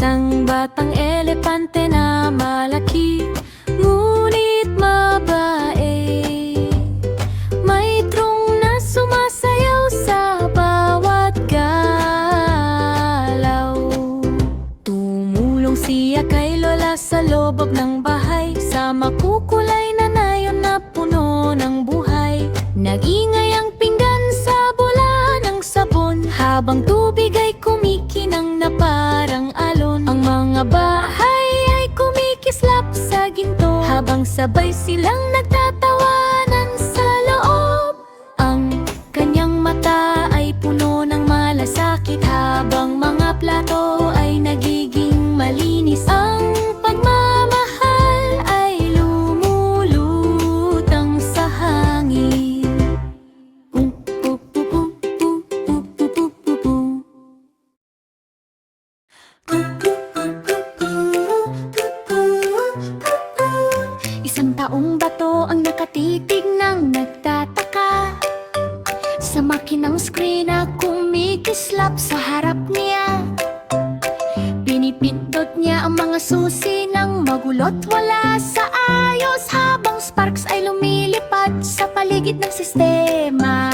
Isang batang elepante na malaki, ngunit mabae. May trung na sumasayaw sa bawat galaw. Tumulong siya kay Lola sa loob ng bahay, sa makukulay na nayon na puno ng buhay. Nag-ingay ang pinggan sa bula ng sabon, habang tubig ay kumikinang na parang alon. Ang mga bahay ay kumikislap sa ginto, habang sabay silang nagtatawanan sa loob. Ang kanyang mata ay puno ng malasakit, habang mga plato ay nagiging malinis. Ang pagmamahal ay lumulutang sa hangin. Isang taong bato ang nakatitig ng nagtataka sa makinang screen na kumikislap sa harap niya. Pinipindot niya ang mga susi ng magulot wala sa ayos, habang sparks ay lumilipad sa paligid ng sistema.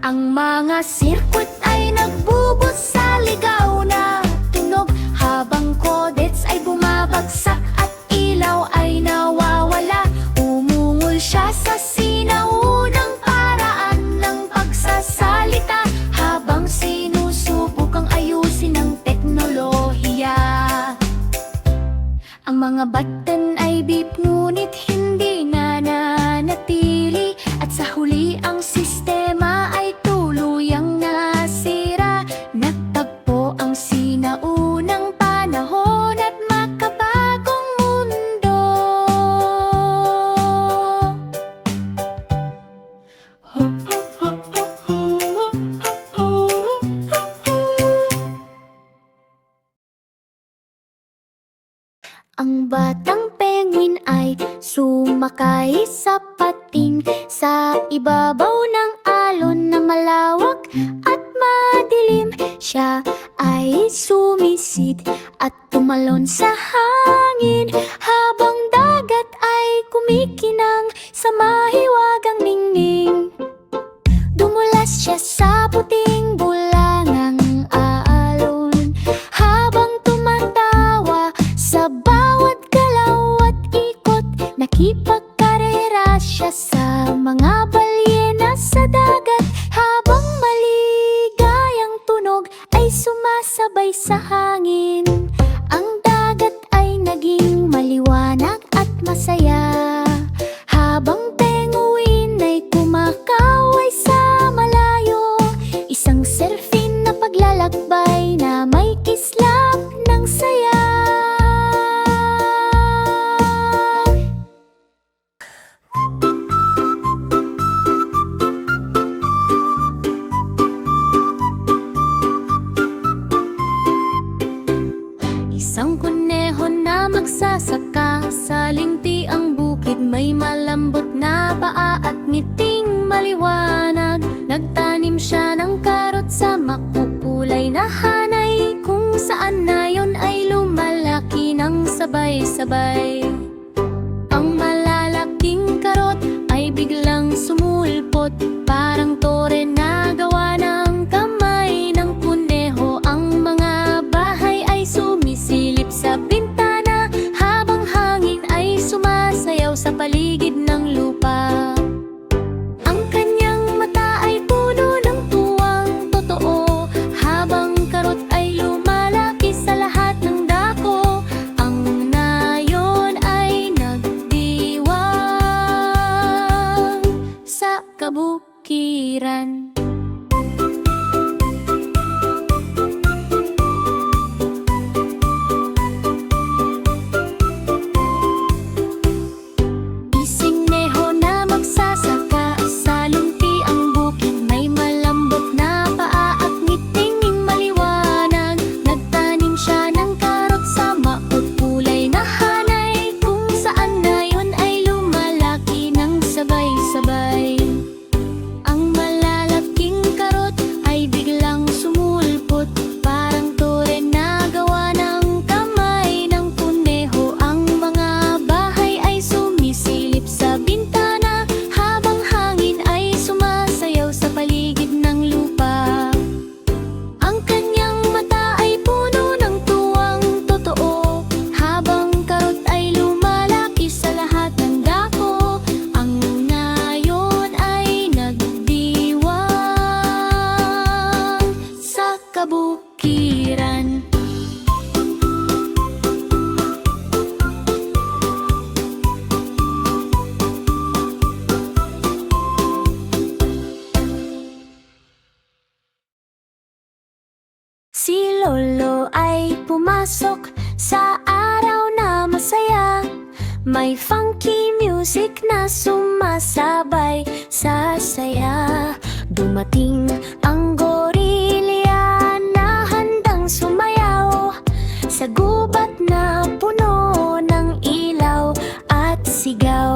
Ang mga circuit ay nagbubos sa ligaw na tunog, habang codets ay bumabagsak at ilaw ay nawawala. Umungol siya sa sinaunang paraan ng pagsasalita, habang sinusubukang ayusin ang teknolohiya. Ang mga button ay beep ngunit hindi nananatili, at sa huli ang sistema ay tuluyang nasira. Nagtagpo ang sinaunang panahon at makabagong mundo. Ang batang penguin ay sumakay sa pating sa ibabaw ng alon na malawak at madilim. Siya ay sumisid at tumalon sa hangin, habang dagat ay kumikinang sa mahiwagang ningning. Dumulas siya sa puting bulangang alon, habang tumatawa sa bawat galaw at ikot. Nakipagkarera siya sa mga balyena sa dagat, habang maligayang tunog ay sumasabay sa hangin. Ang dagat ay naging maliwanag at masaya, habang penguin ay kumakaway sa malayo. Isang surfing na paglalakbay na may kislap ng saya. Isang kuneho na magsasaka sa linti ang bukid, may malambot na paa at ngiting maliwanag. Nagtanim siya ng karot sa makukulay na hanay, kung saan na yon ay lumalaki ng sabay-sabay. Ang malalaking karot ay biglang sumulpot, parang tore na gawa ng kamay ng kuneho. Ang mga bahay ay sumisilip sa bintana, habang hangin ay sumasayaw sa paligid ng lupa. Ang kanyang mata ay puno ng tuwang totoo, habang karot ay lumalaki sa lahat ng dako. Ang nayon ay nagdiwang sa kabukiran. kapaligiran. Si Lolo ay pumasok sa araw na masaya. May funky music na sumasabay sa saya. Dumating ang gorilya na handang sumayaw sa gubat na puno ng ilaw at sigaw.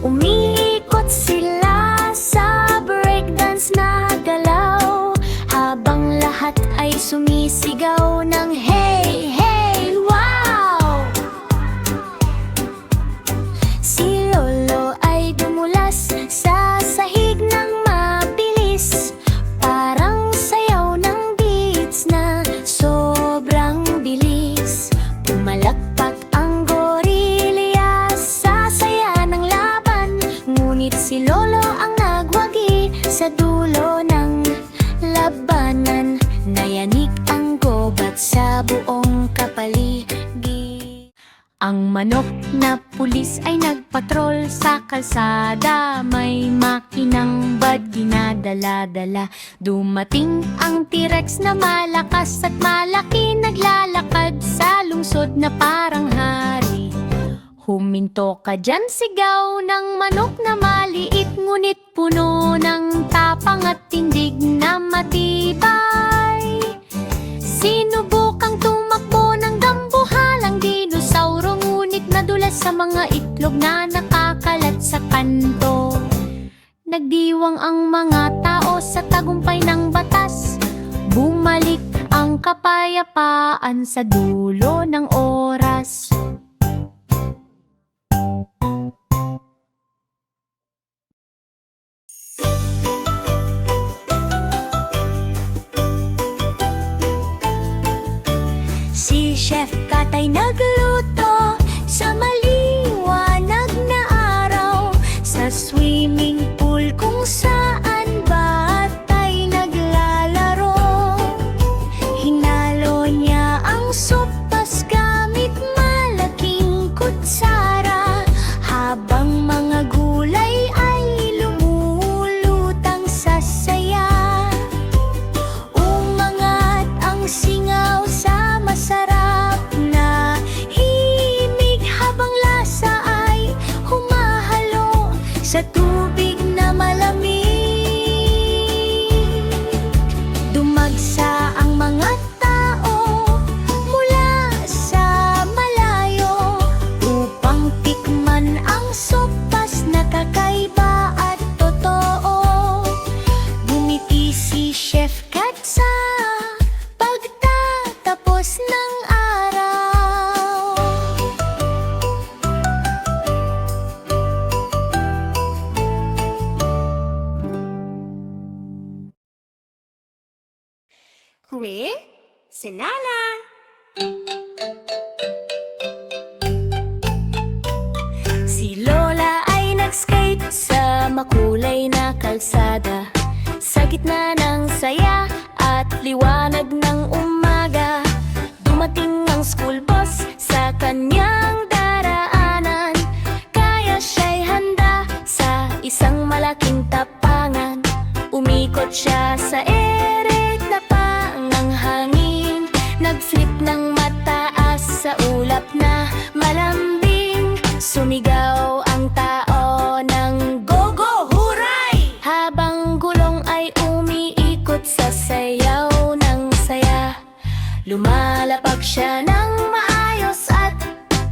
Umiikot sila sa breakdance na galaw, habang lahat ay sumisigaw ng hey, hey, wow! Si Lolo ay dumulas sa sahig ng mabilis, parang sayaw ng beats na sobrang bilis. Pumalakpak ang gorilya sa saya ng laban, ngunit si Lolo ang nagwagi sa dulo ng labanan. Nayanig ang gobat sa buong kapaligiran. Ang manok na pulis ay nagpatrol sa kalsada, may makinang bad ginadala-dala. Dumating ang T-Rex na malakas at malaki, naglalakad sa lungsod na parang hari. Huminto ka dyan, sigaw ng manok na maliit, ngunit puno ng tapang at tindig na matibay. Sinubukang tumakbo ng dambuhalang dinosauro, ngunit nadulas sa mga itlog na nakakalat sa kanto. Nagdiwang ang mga tao sa tagumpay ng batas, bumalik ang kapayapaan sa dulo ng oras. Si Chef Cat ay nagluto sa maliwanag na araw, sa swimming pool kung saan bata ay naglalaro. Hinalo niya ang sopas gamit malaking kutsara, habang mga gulay ay lumulutang sa saya. Umangat ang singaw sa masarap na himig, habang lasa ay humahalo sa tubig na malamig. Dumagsa ang mga tao mula sa malayo upang tikman ang sopas na kakaiba at totoo. Bumiti si Chef Cat sa pagtatapos ng araw. Kwe, Sinala. Si Lola ay nag-skate sa makulay na kalsada, sa gitna ng saya at liwanag ng umaga. Dumating ang school bus sa kanyang daraanan, kaya siya'y handa sa isang malaking tapangan. Umikot siya sa ere na pangang hangin, nag-flip ng mataas sa ulap na malambing. Sumigaw ang tao ng go-go, huray! Habang gulong ay umiikot sa sayaw ng saya, lumalapag siya ng maayos at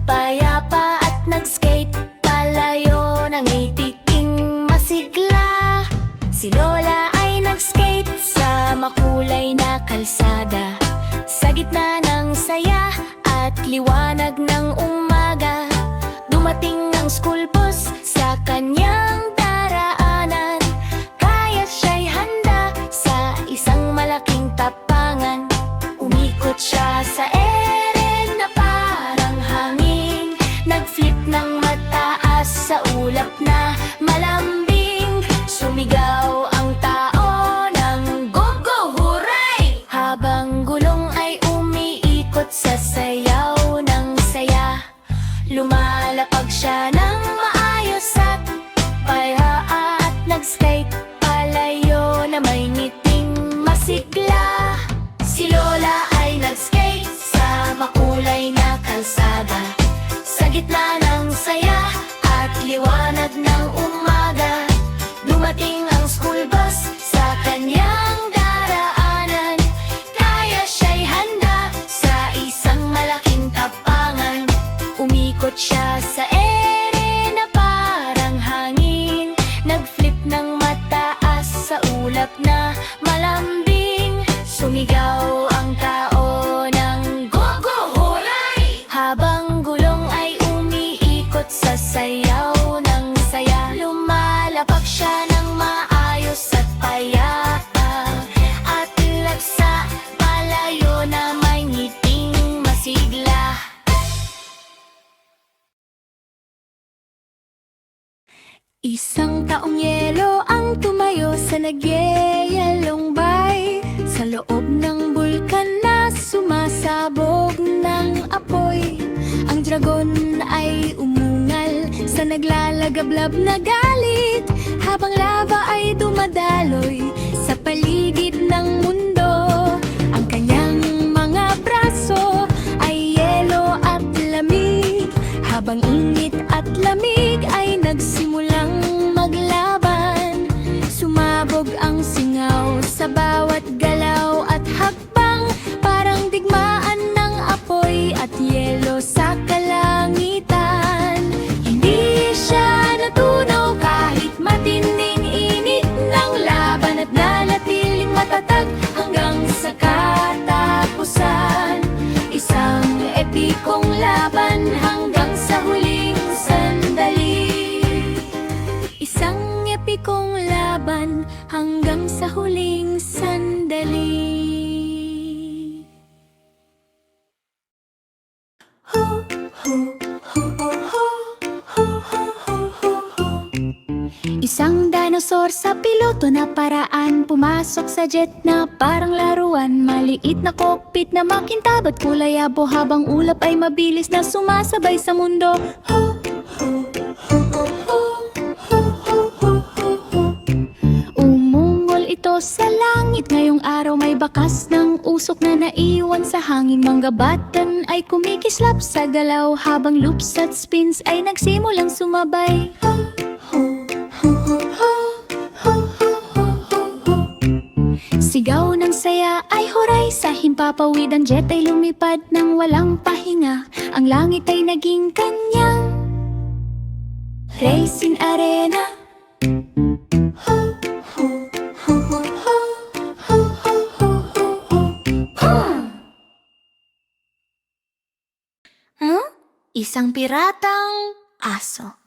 payapa, at nag-skate palayo ng itiking masigla. Si Lola ay nag-skate sa makulay na kalsada, sa gitna ng saya at liwanag ng umaga. Dumating ang school bus sa kanyang daraanan, kaya siya'y handa sa isang malaking tapangan. Umikot siya sa ere na parang hangin, nag-flip ng mataas sa ulap na malambing. Sumigaw ang tao ng go-go, huray! Habang gulo gitna ng saya at liwanag ng umaga, dumating ang school bus sa kanyang daraanan. Kaya siya'y handa sa isang malaking tapangan. Umikot siya sa ere na parang hangin, nag-flip ng mataas sa ulap na malambing. Sumigaw ang tao ng go, go, horay! Habang gulong ay umiikot sa sayaw ng saya, lumalapak siya ng maayos at payapa, at lagsa palayo na may ngiting masigla. Isang taong yelo ang tumayo sa nagyeyelong bay, sa loob ng bulkan na sumasabog ng apoy. Ang dragon ay umungal sa naglalagablab na galit, habang lava ay dumadaloy sa paligid ng mundo. Ang kanyang mga braso ay yelo at lamig, habang init at lamig ay nagsimulang maglaban. Sumabog ang singaw sa bawat galaw at hakbang, parang digmaan ng apoy at yelo sa kalangitan. Hindi siya natunaw kahit matinding init ng laban, at nanatiling matatag hanggang sa katapusan. Isang epikong laban hanggang sa huling sandali. Isang epikong laban hanggang sa huling sandali. Ho, ho, ho, ho, ho, ho, ho, ho, ho, ho. Isang dinosaur sa piloto na paraan, pumasok sa jet na parang laruan. Maliit na cockpit na makintab at kulay abo, habang ulap ay mabilis na sumasabay sa mundo. Ho, ho, ho, ho, ho, ho, ho, ho, ho, ho. Umungol ito sa langit, ngayong araw may bakas ng usok na naiwan sa hangin. Manggabatan ay kumikislap sa galaw, habang loops at spins ay nagsimulang sumabay. Ho, ho, ho, ho, ho, ho, ho, ho, ho, ho. Sigaw ng saya ay huray sa himpapawid, ang jet ay lumipad ng walang pahinga. Ang langit ay naging kanyang racing arena. Ho, ho, ho, ho, ho, ho, ho, ho, ho, ho. Huh? Isang piratang aso.